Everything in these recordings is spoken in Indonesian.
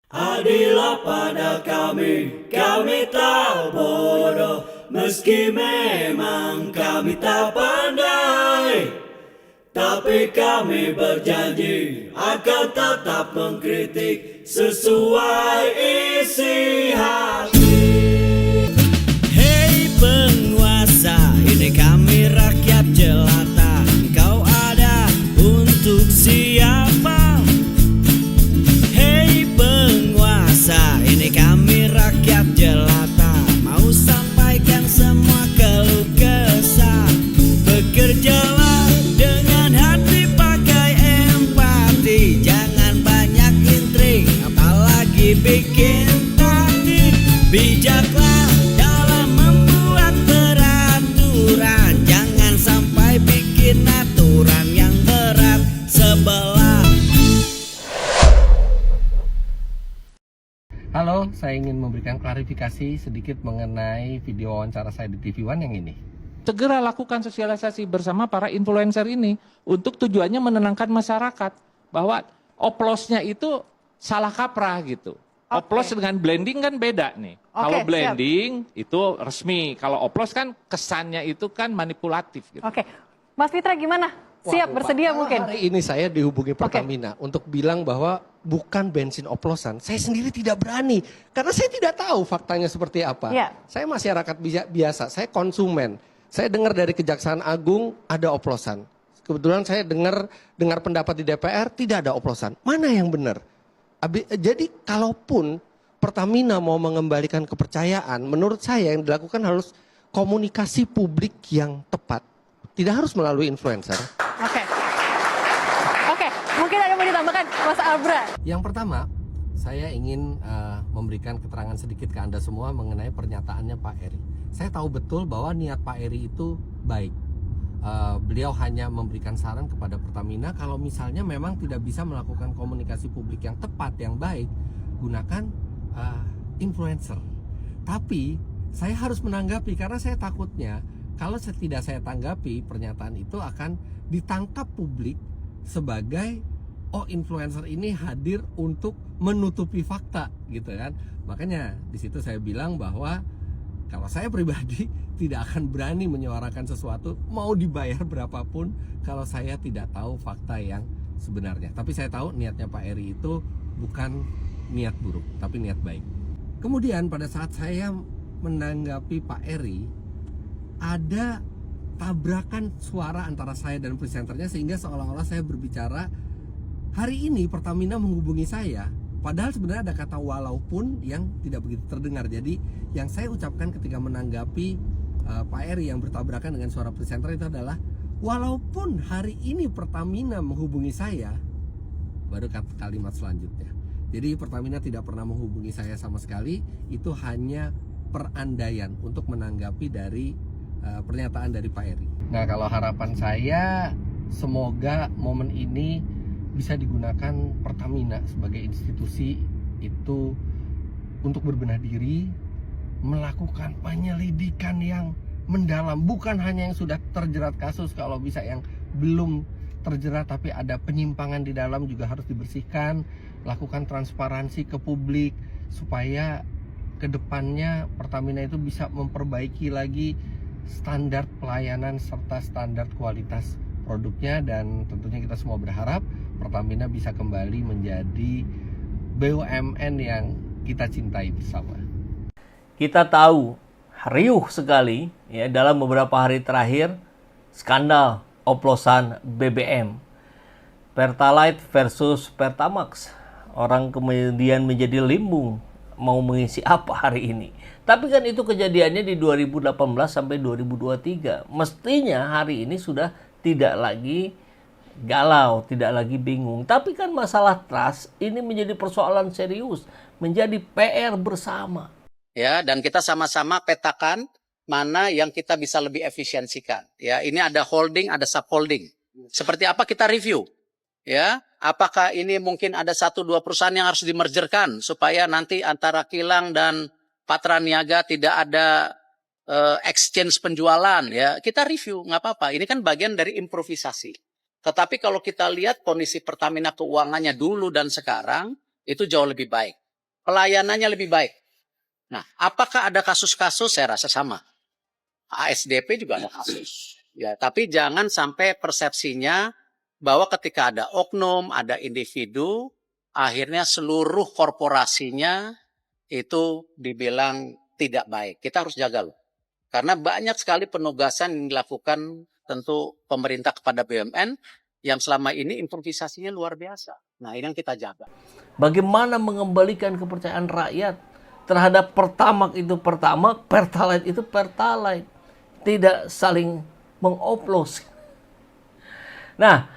Adillah pada kami tak bodoh, meski memang kami tak pandai. Tapi kami berjanji akan tetap mengkritik sesuai isi hati. Hei penguasa, ini kami rakyat jelata. Engkau ada untuk siapa? Hei penguasa, ini kami rakyat jelata. Mau sampaikan semua keluh kesah. Bekerjalah dengan hati, pakai empati. Jangan banyak intrik, apalagi bikin taktik. Bijaklah dalam membuat peraturan. Jangan sampai bikin aturan yang berat sebelah. Halo, saya ingin memberikan klarifikasi sedikit mengenai video wawancara saya di TV One yang ini. Segera lakukan sosialisasi bersama para influencer ini untuk tujuannya menenangkan masyarakat bahwa oplosnya itu salah kaprah gitu. Oplos dengan blending kan beda nih. Kalau blending itu resmi, kalau oplos kan kesannya itu kan manipulatif gitu. Oke, Mas Fitra gimana? Siap, bersedia mungkin? Hari ini saya dihubungi Pertamina untuk bilang bahwa bukan bensin oplosan. Saya sendiri tidak berani karena saya tidak tahu faktanya seperti apa. Ya. Saya masyarakat biasa, saya konsumen. Saya dengar dari Kejaksaan Agung ada oplosan. Kebetulan saya dengar pendapat di DPR tidak ada oplosan. Mana yang benar? Jadi kalaupun Pertamina mau mengembalikan kepercayaan, menurut saya yang dilakukan harus komunikasi publik yang tepat. Tidak harus melalui influencer. Oke, mungkin ada yang mau ditambahkan, Mas Abra. Yang pertama, saya ingin memberikan keterangan sedikit ke Anda semua mengenai pernyataannya Pak Eri. Saya tahu betul bahwa niat Pak Eri itu baik. Beliau hanya memberikan saran kepada Pertamina kalau misalnya memang tidak bisa melakukan komunikasi publik yang tepat, yang baik, gunakan influencer. Tapi saya harus menanggapi karena saya takutnya kalau tidak saya tanggapi, pernyataan itu akan ditangkap publik sebagai influencer ini hadir untuk menutupi fakta gitu kan. Makanya di situ saya bilang bahwa kalau saya pribadi tidak akan berani menyuarakan sesuatu mau dibayar berapapun kalau saya tidak tahu fakta yang sebenarnya. Tapi saya tahu niatnya Pak Eri itu bukan niat buruk, tapi niat baik. Kemudian pada saat saya menanggapi Pak Eri, ada tabrakan suara antara saya dan presenternya sehingga seolah-olah saya berbicara hari ini Pertamina menghubungi saya padahal sebenarnya ada kata walaupun yang tidak begitu terdengar. Jadi yang saya ucapkan ketika menanggapi Pak Eri yang bertabrakan dengan suara presenter itu adalah walaupun hari ini Pertamina menghubungi saya, baru kalimat selanjutnya. Jadi Pertamina tidak pernah menghubungi saya sama sekali, itu hanya perandaian untuk menanggapi dari pernyataan dari Pak Eri. Nah, kalau harapan saya semoga momen ini bisa digunakan Pertamina sebagai institusi itu untuk berbenah diri, melakukan penyelidikan yang mendalam, bukan hanya yang sudah terjerat kasus, kalau bisa yang belum terjerat tapi ada penyimpangan di dalam juga harus dibersihkan, lakukan transparansi ke publik supaya kedepannya Pertamina itu bisa memperbaiki lagi standar pelayanan serta standar kualitas produknya, dan tentunya kita semua berharap Pertamina bisa kembali menjadi BUMN yang kita cintai bersama. Kita tahu riuh sekali ya dalam beberapa hari terakhir skandal oplosan BBM. Pertalite versus Pertamax. Orang kemudian menjadi limbung mau mengisi apa hari ini. Tapi kan itu kejadiannya di 2018 sampai 2023. Mestinya hari ini sudah tidak lagi galau, tidak lagi bingung. Tapi kan masalah trust ini menjadi persoalan serius, menjadi PR bersama. Ya, dan kita sama-sama petakan mana yang kita bisa lebih efisiensikan. Ya, ini ada holding, ada subholding. Seperti apa kita review? Ya, apakah ini mungkin ada 1-2 perusahaan yang harus dimergerkan supaya nanti antara kilang dan Patra Niaga tidak ada exchange penjualan, ya kita review, nggak apa-apa. Ini kan bagian dari improvisasi. Tetapi kalau kita lihat kondisi Pertamina keuangannya dulu dan sekarang, itu jauh lebih baik. pelayanannya lebih baik. Nah, apakah ada kasus-kasus? Saya rasa sama. ASDP juga ada kasus. Ya, tapi jangan sampai persepsinya bahwa ketika ada oknum, ada individu, akhirnya seluruh korporasinya itu dibilang tidak baik. Kita harus jaga loh. Karena banyak sekali penugasan yang dilakukan tentu pemerintah kepada BUMN yang selama ini improvisasinya luar biasa. Nah, ini yang kita jaga. Bagaimana mengembalikan kepercayaan rakyat terhadap Pertamax itu Pertamax, Pertalite itu Pertalite. Tidak saling mengoplos. Nah,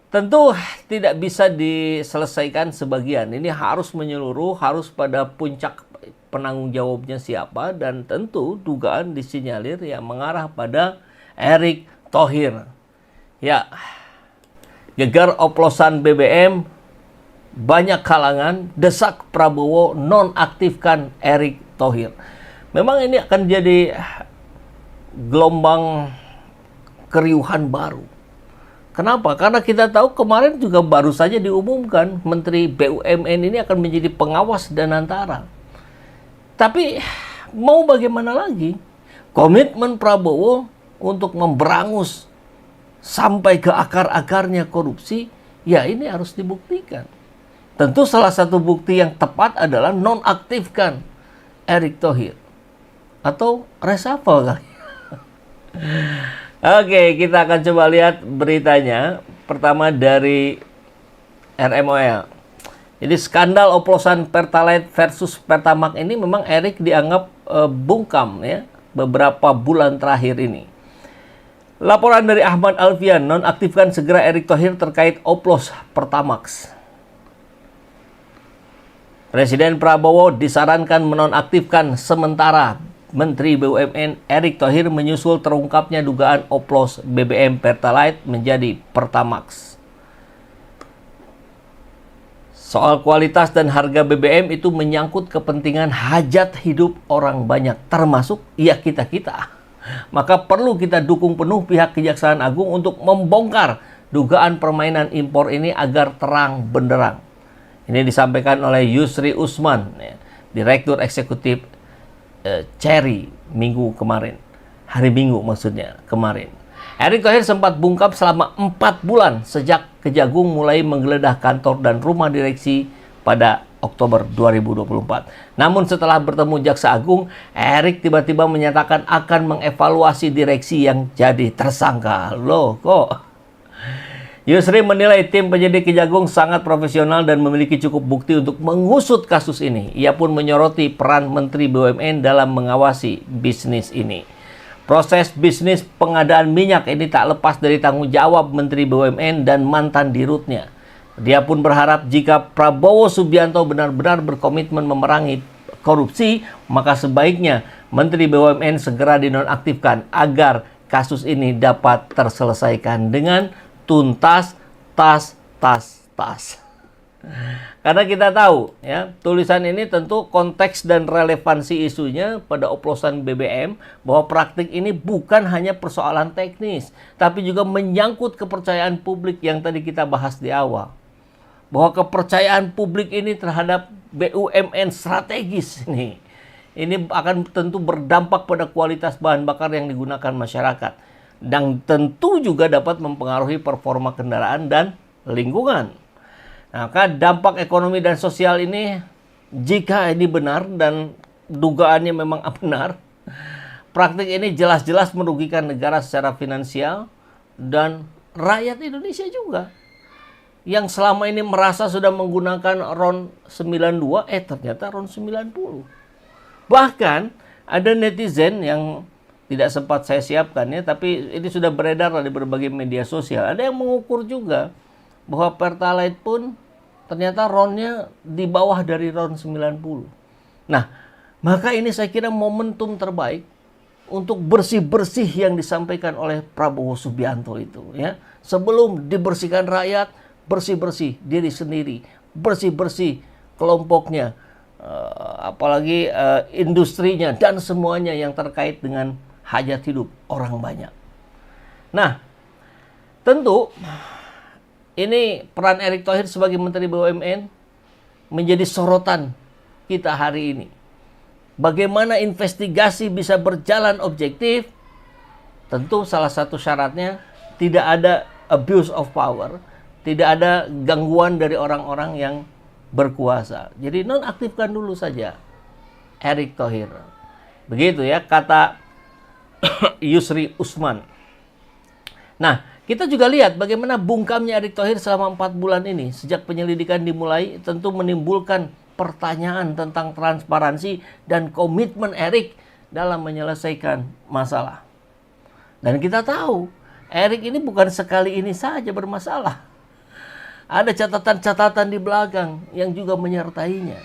tentu tidak bisa diselesaikan sebagian. Ini harus menyeluruh, harus pada puncak penanggung jawabnya siapa, dan tentu dugaan disinyalir yang mengarah pada Erick Thohir. Ya, gegar oplosan BBM, banyak kalangan desak Prabowo nonaktifkan Erick Thohir. Memang ini akan jadi gelombang keriuhan baru. Kenapa? Karena kita tahu kemarin juga baru saja diumumkan Menteri BUMN ini akan menjadi pengawas dan antara. Tapi mau bagaimana lagi? Komitmen Prabowo untuk memberangus sampai ke akar-akarnya korupsi, ya ini harus dibuktikan. Tentu salah satu bukti yang tepat adalah nonaktifkan Erick Thohir. Atau reshuffle kali. Oke, kita akan coba lihat beritanya. Pertama dari RMOL. Jadi skandal oplosan Pertalite versus Pertamax ini memang Erick dianggap bungkam ya beberapa bulan terakhir ini. Laporan dari Ahmad Alfian, nonaktifkan segera Erick Thohir terkait oplos Pertamax. Presiden Prabowo disarankan menonaktifkan sementara Menteri BUMN Erick Thohir menyusul terungkapnya dugaan oplos BBM Pertalite menjadi Pertamax. Soal kualitas dan harga BBM itu menyangkut kepentingan hajat hidup orang banyak, termasuk ya kita-kita. Maka perlu kita dukung penuh pihak Kejaksaan Agung untuk membongkar dugaan permainan impor ini agar terang benderang. Ini disampaikan oleh Yusri Usman, Direktur Eksekutif Cherry minggu kemarin. Hari Minggu maksudnya, kemarin. Erick Thohir sempat bungkam selama 4 bulan sejak Kejagung mulai menggeledah kantor dan rumah direksi pada Oktober 2024. Namun setelah bertemu Jaksa Agung, Erick tiba-tiba menyatakan akan mengevaluasi direksi yang jadi tersangka. Loh, kok? Yusri menilai tim penyidik Kejagung sangat profesional dan memiliki cukup bukti untuk mengusut kasus ini. Ia pun menyoroti peran Menteri BUMN dalam mengawasi bisnis ini. Proses bisnis pengadaan minyak ini tak lepas dari tanggung jawab Menteri BUMN dan mantan dirutnya. Dia pun berharap jika Prabowo Subianto benar-benar berkomitmen memerangi korupsi, maka sebaiknya Menteri BUMN segera dinonaktifkan agar kasus ini dapat terselesaikan dengan tuntas, tas. Karena kita tahu ya, tulisan ini tentu konteks dan relevansi isunya pada oplosan BBM bahwa praktik ini bukan hanya persoalan teknis, tapi juga menyangkut kepercayaan publik yang tadi kita bahas di awal. Bahwa kepercayaan publik ini terhadap BUMN strategis ini akan tentu berdampak pada kualitas bahan bakar yang digunakan masyarakat. Dan tentu juga dapat mempengaruhi performa kendaraan dan lingkungan. Nah, dampak ekonomi dan sosial ini, jika ini benar dan dugaannya memang benar, praktik ini jelas-jelas merugikan negara secara finansial dan rakyat Indonesia juga. Yang selama ini merasa sudah menggunakan RON 92, ternyata RON 90. Bahkan ada netizen yang tidak sempat saya siapkan ya, tapi ini sudah beredar di berbagai media sosial. Ada yang mengukur juga bahwa Pertalite pun ternyata RON-nya di bawah dari RON 90. Nah, maka ini saya kira momentum terbaik untuk bersih-bersih yang disampaikan oleh Prabowo Subianto itu ya. Sebelum dibersihkan rakyat, bersih-bersih diri sendiri, bersih-bersih kelompoknya, apalagi industrinya dan semuanya yang terkait dengan hajat hidup orang banyak. Nah, tentu ini peran Erick Thohir sebagai Menteri BUMN menjadi sorotan kita hari ini. Bagaimana investigasi bisa berjalan objektif? Tentu salah satu syaratnya tidak ada abuse of power, tidak ada gangguan dari orang-orang yang berkuasa. Jadi nonaktifkan dulu saja Erick Thohir. Begitu ya kata Yusri Usman. Nah, kita juga lihat bagaimana bungkamnya Erick Thohir selama 4 bulan ini. Sejak penyelidikan dimulai tentu menimbulkan pertanyaan tentang transparansi dan komitmen Erick dalam menyelesaikan masalah. Dan kita tahu Erick ini bukan sekali ini saja bermasalah. Ada catatan-catatan di belakang yang juga menyertainya.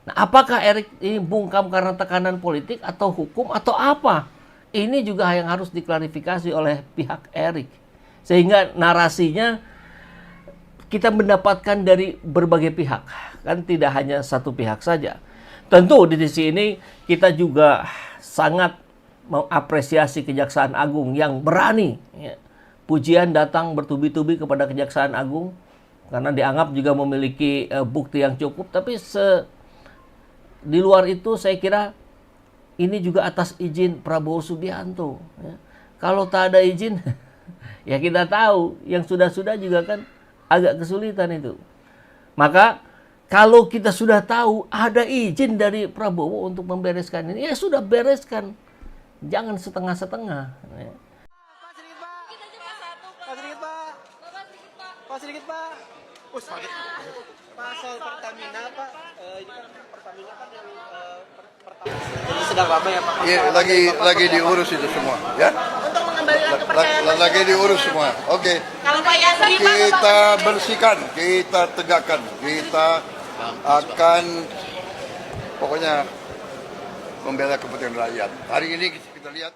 Nah, apakah Erick ini bungkam karena tekanan politik atau hukum atau apa? Ini juga yang harus diklarifikasi oleh pihak Erick. Sehingga narasinya kita mendapatkan dari berbagai pihak. Kan tidak hanya satu pihak saja. Tentu di sisi ini kita juga sangat mengapresiasi Kejaksaan Agung yang berani. Ya. Pujian datang bertubi-tubi kepada Kejaksaan Agung karena dianggap juga memiliki bukti yang cukup. Tapi di luar itu saya kira ini juga atas izin Prabowo Subianto. Ya. Kalau tak ada izin, ya kita tahu yang sudah-sudah juga kan agak kesulitan itu. Maka kalau kita sudah tahu ada izin dari Prabowo untuk membereskan ini, ya sudah bereskan. Jangan setengah-setengah. Ya. Pak sedikit Pak. Pak soal Pertamina Pak, ini kan Pertamina kan yang Pertamina sedang ramai ya Pak. Iya, lagi diurus itu semua, ya. Untuk mengembalikan kepercayaan Lagi diurus semua. Oke. Kalau Pak Yasri Kita bersihkan, kita tegakkan, kita akan pokoknya membela kepentingan rakyat. Hari ini kita lihat